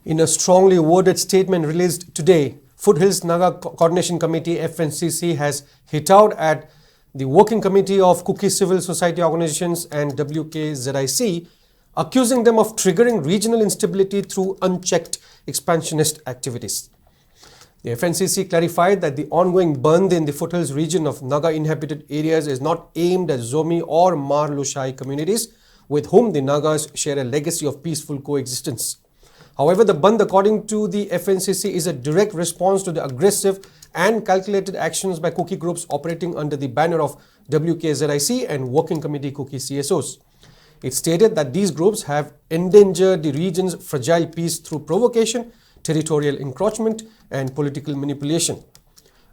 In a strongly worded statement released today, Foothills Naga Coordination Committee (FNCC) has hit out at the Working Committee of Kukis Civil Society Organizations and WKZIC, accusing them of triggering regional instability through unchecked expansionist activities. The FNCC clarified that the ongoing Bandh in the foothills region of Naga inhabited areas is not aimed at Zomi or Mar Lushai communities, with whom the Nagas share a legacy of peaceful coexistence. However, the Bandh, according to the FNCC, is a direct response to the aggressive and calculated actions by Kuki groups operating under the banner of WKZIC and Working Committee Kuki CSOs. It stated that these groups have endangered the region's fragile peace through provocation, territorial encroachment and political manipulation.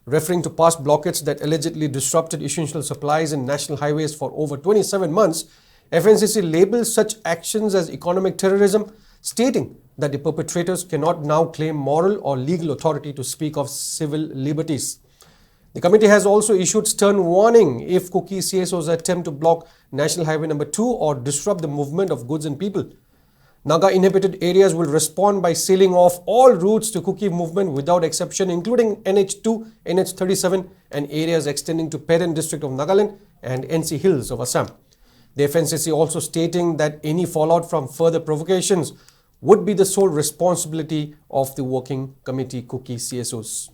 Referring to past blockades that allegedly disrupted essential supplies in national highways for over 27 months, FNCC labels such actions as economic terrorism, stating that the perpetrators cannot now claim moral or legal authority to speak of civil liberties. The committee has also issued stern warning if Kuki CSOs attempt to block National Highway No. 2 or disrupt the movement of goods and people. Naga inhabited areas will respond by sealing off all routes to Kuki movement without exception, including NH2, NH37 and areas extending to Peren district of Nagaland and NC Hills of Assam. The FNCC also stating that any fallout from further provocations would be the sole responsibility of the Working Committee Kuki CSOs.